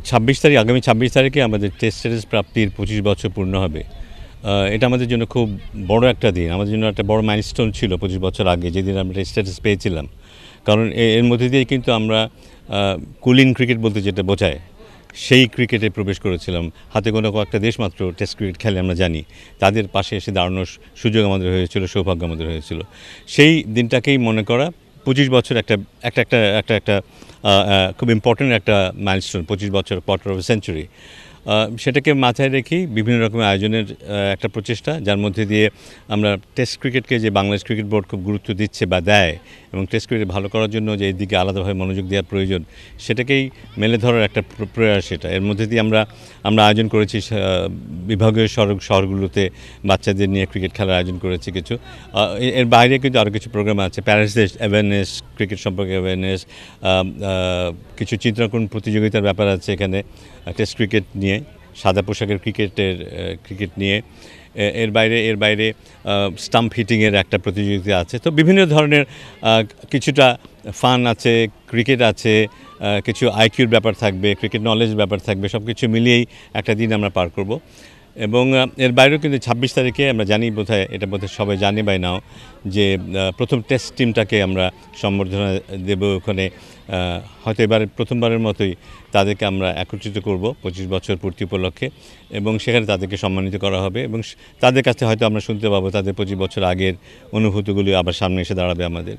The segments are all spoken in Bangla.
26 তারিখ আগামী 26 তারিখে আমাদের টেস্ট স্ট্যাটাস প্রাপ্তির 25 বছর পূর্ণ হবে। এটা আমাদের জন্য খুব বড় একটা দিন, আমাদের জন্য একটা বড় মাইলস্টোন ছিল 25 বছর আগে যেদিন আমরা টেস্ট স্ট্যাটাস পেয়েছিলাম। কারণ এর মধ্যে দিয়েই কিন্তু আমরা কুলিন ক্রিকেট বলতে যেটা বোঝায় সেই ক্রিকেটে প্রবেশ করেছিলাম। হাতে গোনা কয়েকটা দেশ মাত্র টেস্ট ক্রিকেট খেলে আমরা জানি, তাদের পাশে এসে দাঁড়ানোর সুযোগ আমাদের হয়েছিল, সৌভাগ্য আমাদের হয়েছিল। সেই দিনটাকেই মনে করা 25 বছর একটা একটা একটা একটা একটা খুব ইম্পর্ট্যান্ট একটা মাইলস্টোন, 25 বছর কোয়ার্টার অফ সেঞ্চুরি। সেটাকে মাথায় রেখেই বিভিন্ন রকমের আয়োজনের একটা প্রচেষ্টা, যার মধ্যে দিয়ে আমরা টেস্ট ক্রিকেটকে যে বাংলাদেশ ক্রিকেট বোর্ড খুব গুরুত্ব দিচ্ছে বা দেয়, এবং টেস্ট ক্রিকেট ভালো করার জন্য যে এই দিকে আলাদাভাবে মনোযোগ দেওয়ার প্রয়োজন, সেটাকেই মেলে ধরার একটা প্রয়াস সেটা। এর মধ্যে দিয়ে আমরা আয়োজন করেছি বিভাগীয় শহরগুলোতে বাচ্চাদের নিয়ে ক্রিকেট খেলার আয়োজন করেছি কিছু। এর বাইরে কিন্তু আরও কিছু প্রোগ্রাম আছে, প্যারেন্টসদের অ্যাওয়ারনেস, ক্রিকেট সম্পর্কে অ্যাওয়ারনেস, কিছু চিত্রাঙ্কন প্রতিযোগিতার ব্যাপার আছে এখানে টেস্ট ক্রিকেট নিয়ে, সাদা পোশাকের ক্রিকেট নিয়ে। এর বাইরে স্টাম্প হিটিংয়ের একটা প্রতিযোগিতা আছে। তো বিভিন্ন ধরনের কিছুটা ফান আছে, ক্রিকেট আছে, কিছু আইকিউর ব্যাপার থাকবে, ক্রিকেট নলেজ ব্যাপার থাকবে, সব কিছু মিলিয়েই একটা দিন আমরা পার করব। এবং এর বাইরেও কিন্তু 26 তারিখে আমরা জানি, এটা বোধহয় সবাই জানে বাই নাও, যে প্রথম টেস্ট টিমটাকে আমরা সম্বর্ধনা দেব ওখানে। হয়তো এবারে প্রথমবারের মতোই তাদেরকে আমরা একত্রিত করব 25 বছর পূর্তি উপলক্ষে, এবং সেখানে তাদেরকে সম্মানিত করা হবে, এবং তাদের কাছে হয়তো আমরা শুনতে পাবো তাদের 25 বছর আগের অনুভূতিগুলি আবার সামনে এসে দাঁড়াবে আমাদের।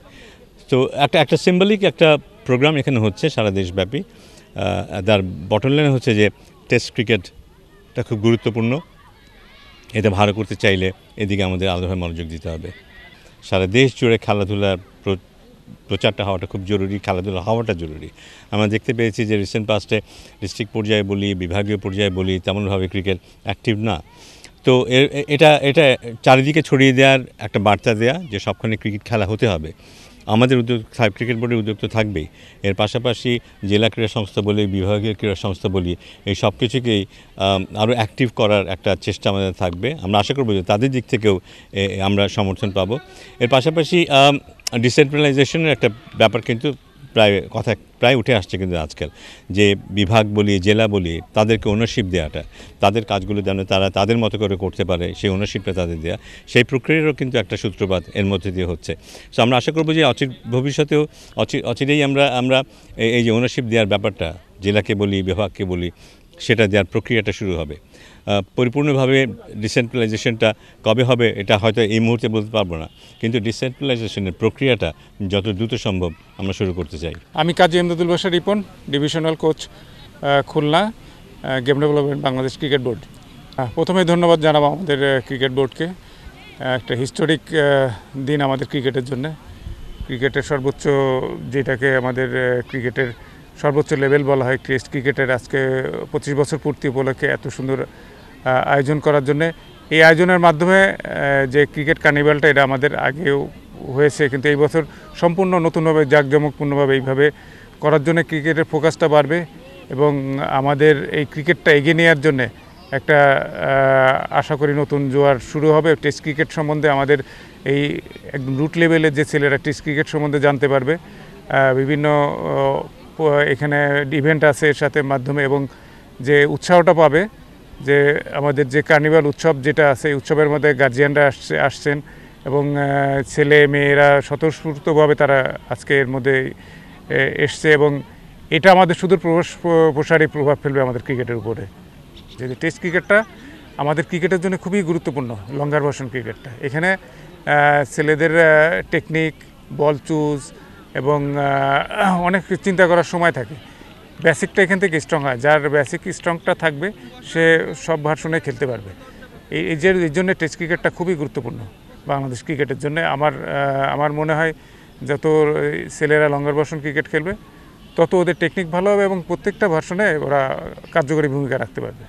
তো একটা সিম্বলিক একটা প্রোগ্রাম এখানে হচ্ছে সারা দেশব্যাপী। তার বটম লাইন হচ্ছে যে টেস্ট ক্রিকেটটা খুব গুরুত্বপূর্ণ, এটা ভালো করতে চাইলে এদিকে আমাদের আলাদাভাবে মনোযোগ দিতে হবে। সারা দেশ জুড়ে খেলাধুলার প্রচারটা হওয়াটা খুব জরুরি, খেলাধুলা হওয়াটা জরুরি। আমরা দেখতে পেয়েছি যে রিসেন্ট পাস্টে ডিস্ট্রিক্ট পর্যায়ে বলি, বিভাগীয় পর্যায়ে বলি, তেমনভাবে ক্রিকেট অ্যাক্টিভ না। তো এটা চারিদিকে ছড়িয়ে দেওয়ার একটা বার্তা দেয়া যে সবখানে ক্রিকেট খেলা হতে হবে। আমাদের উদ্যোগ, ক্রিকেট বোর্ডের উদ্যোগ তো থাকবেই, এর পাশাপাশি জেলা ক্রীড়া সংস্থা বলি, বিভাগীয় ক্রীড়া সংস্থা বলি, এই সব কিছুকেই আরও অ্যাক্টিভ করার একটা চেষ্টা আমাদের থাকবে। আমরা আশা করব যে তাদের দিক থেকেও আমরা সমর্থন পাব। এর পাশাপাশি ডিসেন্ট্রালাইজেশনের একটা ব্যাপার কিন্তু প্রায় উঠে আসছে কিন্তু আজকাল, যে বিভাগ বলি, জেলা বলি, তাদেরকে ওনারশিপ দেওয়াটা, তাদের কাজগুলো যেন তারা তাদের মতো করে করতে পারে, সেই ওনারশিপটা তাদের দেওয়া, সেই প্রক্রিয়ারও কিন্তু একটা সূত্রপাত এর মধ্যে দিয়ে হচ্ছে। সো আমরা আশা করব যে ভবিষ্যতেও অচিরেই আমরা এই যে ওনারশিপ দেওয়ার ব্যাপারটা, জেলাকে বলি, বিভাগকে বলি, সেটা দেওয়ার প্রক্রিয়াটা শুরু হবে। পরিপূর্ণভাবে ডিসেন্ট্রালাইজেশনটা কবে হবে এটা হয়তো এই মুহূর্তে বলতে পারবো না, কিন্তু ডিসেন্ট্রালাইজেশনের প্রক্রিয়াটা যত দ্রুত সম্ভব আমরা শুরু করতে চাই। আমি Kazi Emdadul Bashar Ripon, divisional coach, Khulna game development Bangladesh cricket board. প্রথমে ধন্যবাদ জানাবো আমাদের ক্রিকেট বোর্ডকে। একটা হিস্টোরিক দিন আমাদের ক্রিকেটের জন্য। ক্রিকেটের সর্বোচ্চ, যেটাকে আমাদের ক্রিকেটের সর্বোচ্চ লেভেল বলা হয়, টেস্ট ক্রিকেটের আজকে 25 বছর পূর্তি উপলক্ষে এত সুন্দর আয়োজন করার জন্য। এই আয়োজনের মাধ্যমে যে ক্রিকেট কার্নিভালটা, এটা আমাদের আগেও হয়েছে, কিন্তু এই বছর সম্পূর্ণ নতুনভাবে জাঁকজমকপূর্ণভাবে এইভাবে করার জন্য ক্রিকেটের ফোকাসটা বাড়বে, এবং আমাদের এই ক্রিকেটটা এগিয়ে নেওয়ার জন্যে একটা আশা করি নতুন জোয়ার শুরু হবে। টেস্ট ক্রিকেট সম্বন্ধে আমাদের এই একদম রুট লেভেলের যে ছেলেরা টেস্ট ক্রিকেট সম্বন্ধে জানতে পারবে, বিভিন্ন এখানে ইভেন্ট আছে এর সাথে মাধ্যমে, এবং যে উৎসাহটা পাবে, যে আমাদের যে কার্নিভাল উৎসব যেটা আছে, এই উৎসবের মধ্যে গার্জিয়ানরা আসছেন, এবং ছেলে মেয়েরা স্বতঃস্ফূর্তভাবে তারা আজকে এর মধ্যে এসছে, এবং এটা আমাদের সুদূর প্রসারী প্রভাব ফেলবে আমাদের ক্রিকেটের উপরে। যে টেস্ট ক্রিকেটটা আমাদের ক্রিকেটের জন্য খুবই গুরুত্বপূর্ণ, লঙ্গার ভার্সন ক্রিকেটটা। এখানে ছেলেদের টেকনিক, বল চুজ এবং অনেক চিন্তা করার সময় থাকে। বেসিকটা এখান থেকে স্ট্রং হয়, যার বেসিক স্ট্রংটা থাকবে সে সব ভার্সনে খেলতে পারবে। এই জন্য টেস্ট ক্রিকেটটা খুবই গুরুত্বপূর্ণ বাংলাদেশ ক্রিকেটের জন্য। আমার মনে হয় যত ছেলেরা লঙ্গার ভার্সন ক্রিকেট খেলবে তত ওদের টেকনিক ভালো হবে, এবং প্রত্যেকটা ভার্সনে ওরা কার্যকরী ভূমিকা রাখতে পারবে।